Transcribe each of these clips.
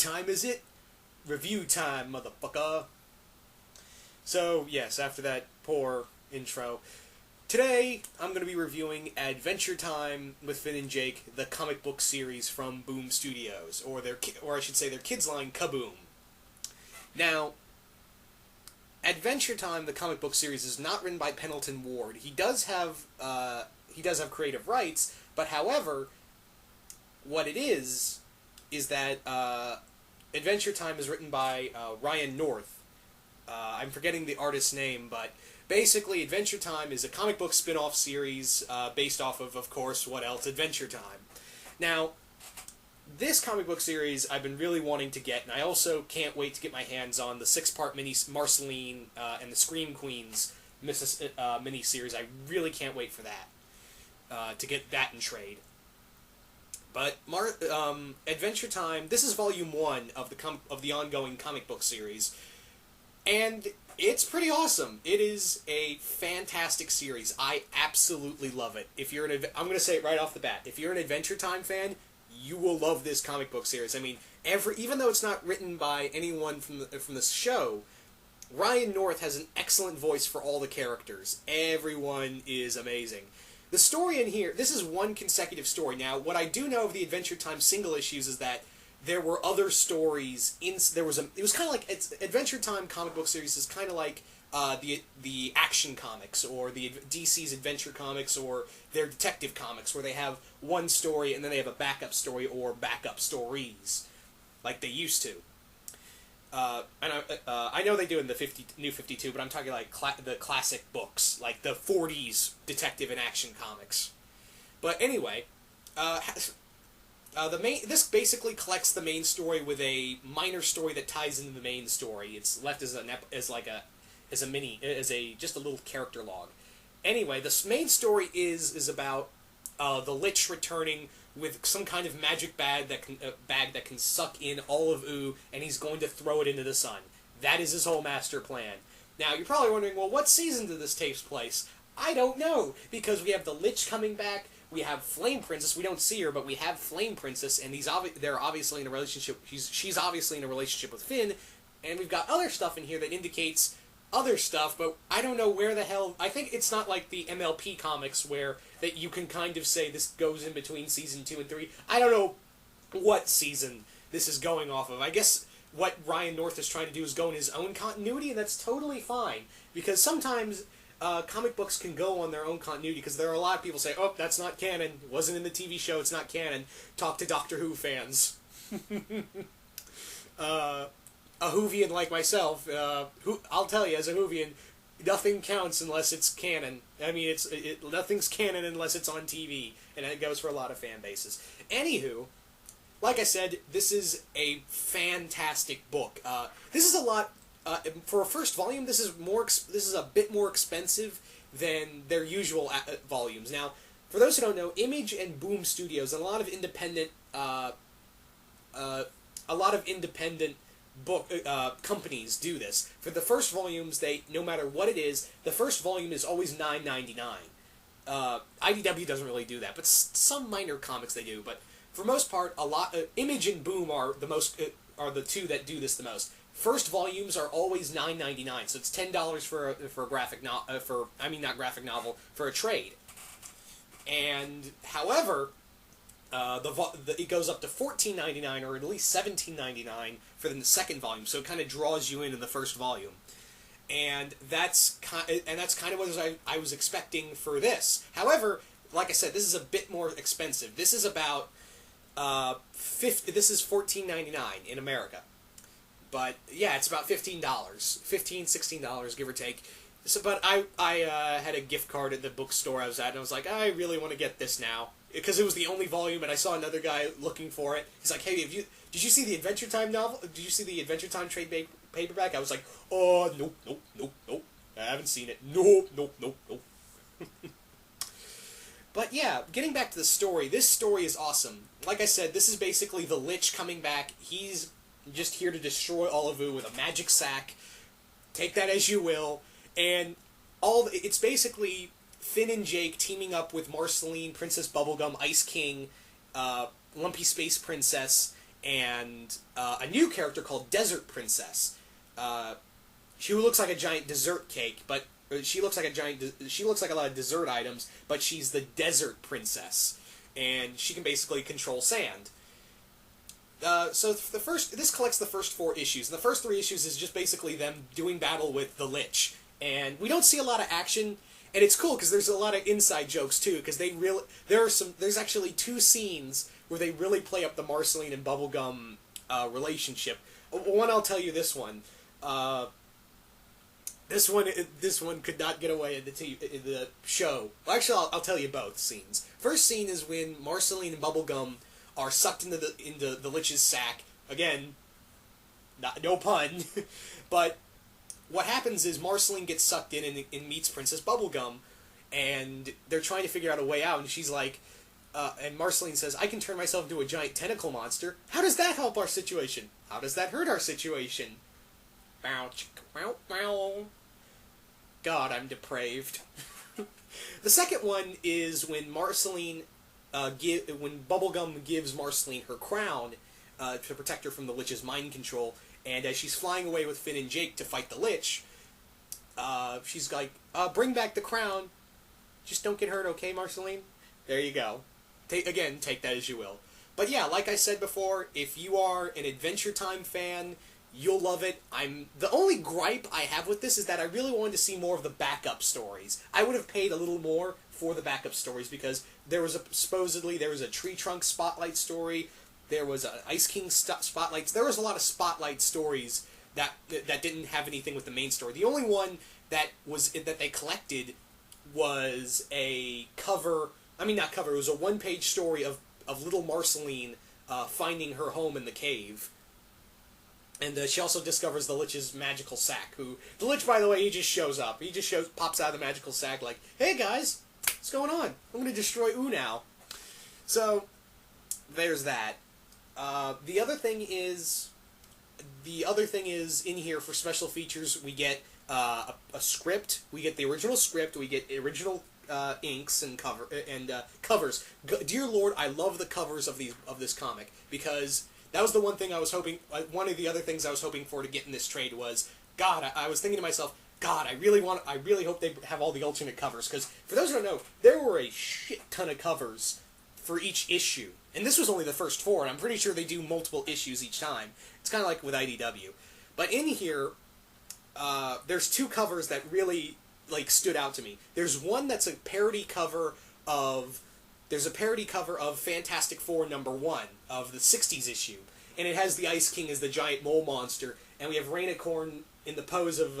time is it? Review time, motherfucker. So, yes, after that poor intro, today I'm going to be reviewing Adventure Time with Finn and Jake, the comic book series from Boom Studios, or I should say their kids line, Kaboom. Now, Adventure Time, the comic book series, is not written by Pendleton Ward. He does have creative rights, but however, what it is that Adventure Time is written by Ryan North. I'm forgetting the artist's name, but basically Adventure Time is a comic book spin-off series based off of course, what else? Adventure Time. Now, this comic book series I've been really wanting to get, and I also can't wait to get my hands on the 6-part Marceline and the Scream Queens mini-series. I really can't wait for that, to get that in trade. But Adventure Time, this is Volume 1 of the ongoing comic book series, and it's pretty awesome. It is a fantastic series. I absolutely love it. I'm going to say it right off the bat. If you're an Adventure Time fan, you will love this comic book series. I mean, even though it's not written by anyone from the show, Ryan North has an excellent voice for all the characters. Everyone is amazing. The story in here, this is one consecutive story. Now, what I do know of the Adventure Time single issues is that there were other stories. It was kind of like Adventure Time comic book series is kind of like the Action Comics or the DC's Adventure Comics or their Detective Comics, where they have one story and then they have a backup story or backup stories, like they used to. And I know they do in the New 52, but I'm talking like the classic books, like the 40s Detective and Action Comics. But anyway, this basically collects the main story with a minor story that ties into the main story. It's left as just a little character log. Anyway, the main story is about the Lich returning with some kind of magic bag that can suck in all of Oo, and he's going to throw it into the sun. That is his whole master plan. Now, you're probably wondering, well, what season did this take place? I don't know, because we have the Lich coming back, we have Flame Princess, we don't see her, but we have Flame Princess, and they're obviously in a relationship, she's obviously in a relationship with Finn, and we've got other stuff in here that indicates other stuff, but I don't know where the hell. I think it's not like the MLP comics where that you can kind of say this goes in between season 2 and 3. I don't know what season this is going off of. I guess what Ryan North is trying to do is go in his own continuity, and that's totally fine, because sometimes comic books can go on their own continuity, because there are a lot of people say, oh, that's not canon, it wasn't in the TV show, it's not canon. Talk to Doctor Who fans. A Whovian like myself, I'll tell you, as a Whovian, nothing counts unless it's canon. I mean, nothing's canon unless it's on TV, and that goes for a lot of fan bases. Anywho, like I said, this is a fantastic book. This is a lot for a first volume. This is a bit more expensive than their usual volumes. Now, for those who don't know, Image and Boom Studios and a lot of independent book companies do this. For the first volumes, no matter what it is, the first volume is always $9.99. IDW doesn't really do that, but some minor comics they do. But for most part, Image and Boom are the two that do this the most. First volumes are always $9.99, so it's $10 for a graphic novel. For a trade. And however, it goes up to $14.99 or at least $17.99 for the second volume, so it kind of draws you in the first volume, and that's kind of what I was expecting for this. However, like I said, this is a bit more expensive. This is about This is $14.99 in America, but yeah, it's about $16, give or take. So, but I had a gift card at the bookstore I was at, and I was like, I really want to get this now. Because it was the only volume, and I saw another guy looking for it. He's like, hey, did you see the Adventure Time novel? Did you see the Adventure Time trade paperback? I was like, oh, nope. I haven't seen it. Nope. But yeah, getting back to the story, this story is awesome. Like I said, this is basically the Lich coming back. He's just here to destroy all of you with a magic sack. Take that as you will. And it's basically Finn and Jake teaming up with Marceline, Princess Bubblegum, Ice King, Lumpy Space Princess, and a new character called Desert Princess. She looks like a giant dessert cake, but she looks like a lot of dessert items, but she's the Desert Princess, and she can basically control sand. So this collects the first 4 issues, and the first 3 issues is just basically them doing battle with the Lich, and we don't see a lot of action, and it's cool because there's a lot of inside jokes too, because there's actually 2 scenes where they really play up the Marceline and Bubblegum relationship. One, I'll tell you this one. This one could not get away in the show. Well, actually, I'll tell you both scenes. First scene is when Marceline and Bubblegum are sucked into the Lich'S sack. Again, no pun. But what happens is Marceline gets sucked in and meets Princess Bubblegum, and they're trying to figure out a way out, and she's like, and Marceline says, I can turn myself into a giant tentacle monster. How does that help our situation? How does that hurt our situation? Bow, chicka, bow, bow. God, I'm depraved. The second one is when when Bubblegum gives Marceline her crown to protect her from the Lich's mind control, and as she's flying away with Finn and Jake to fight the Lich, she's like, bring back the crown. Just don't get hurt, okay, Marceline? There you go. Take that as you will. But yeah, like I said before, if you are an Adventure Time fan, you'll love it. The only gripe I have with this is that I really wanted to see more of the backup stories. I would have paid a little more for the backup stories because supposedly there was a Tree Trunk Spotlight story, there was an Ice King Spotlight. There was a lot of Spotlight stories that didn't have anything with the main story. The only one that they collected was a cover. I mean, not cover. It was a 1-page story of little Marceline finding her home in the cave. And she also discovers the Lich's magical sack. The Lich, by the way, he just shows up. He just pops out of the magical sack like, "Hey guys, what's going on? I'm going to destroy Oo now." So there's that. The other thing is in here for special features. We get a script. We get the original script. We get original inks and covers. Dear Lord, I love the covers of this comic because that was the one thing I was hoping. One of the other things I was hoping for to get in this trade was, God, I was thinking to myself, God, I really hope they have all the alternate covers, because for those who don't know, there were a shit ton of covers for each issue, and this was only the first 4, and I'm pretty sure they do multiple issues each time. It's kind of like with IDW, but in here, there's 2 covers that really stood out to me. There's one that's a parody cover of. There's a parody cover of Fantastic Four #1 of the 60s issue, and it has the Ice King as the giant mole monster, and we have Rainicorn in the pose of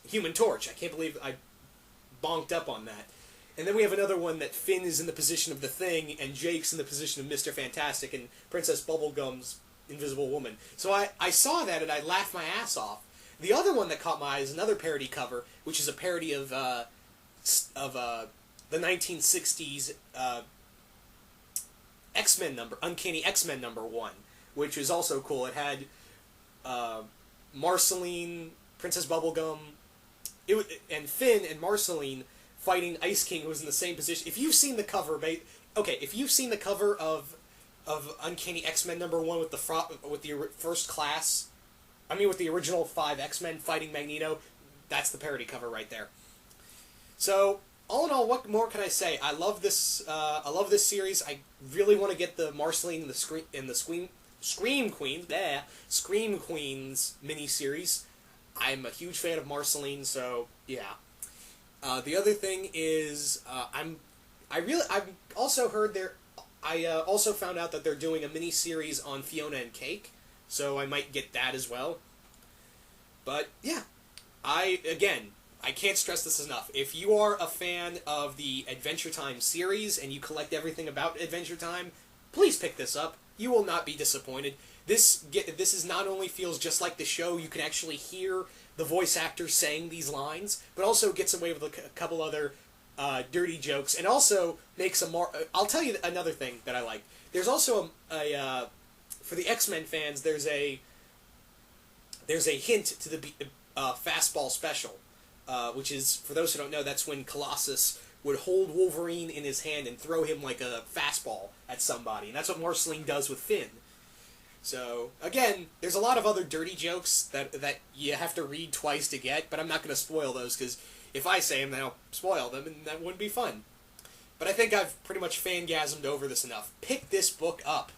Human Torch. I can't believe I bonked up on that. And then we have another one that Finn is in the position of the Thing, and Jake's in the position of Mr. Fantastic, and Princess Bubblegum's Invisible Woman. So I saw that and I laughed my ass off. The other one that caught my eye is another parody cover, which is a parody of the 1960s Uncanny X-Men #1, which is also cool. It had Marceline, Princess Bubblegum, and Finn and Marceline fighting Ice King, who was in the same position. If you've seen the cover, of Uncanny X-Men #1 with the first class, with the original 5 X-Men fighting Magneto, that's the parody cover right there. So, all in all, what more can I say? I love this. I love this series. I really want to get the Marceline and the Scream Queens miniseries. I'm a huge fan of Marceline, so yeah. The other thing is, I've also heard I also found out that they're doing a miniseries on Fiona and Cake, so I might get that as well. But yeah, I can't stress this enough. If you are a fan of the Adventure Time series and you collect everything about Adventure Time, please pick this up. You will not be disappointed. This is not only feels just like the show, you can actually hear the voice actors saying these lines, but also gets away with a couple other dirty jokes, and also makes a more... I'll tell you another thing that I like. There's also for the X-Men fans, there's a hint to the Fastball Special. Which is, for those who don't know, that's when Colossus would hold Wolverine in his hand and throw him like a fastball at somebody, and that's what Marceline does with Finn. So, again, there's a lot of other dirty jokes that you have to read twice to get, but I'm not going to spoil those, because if I say them, then I'll spoil them, and that wouldn't be fun. But I think I've pretty much fangasmed over this enough. Pick this book up.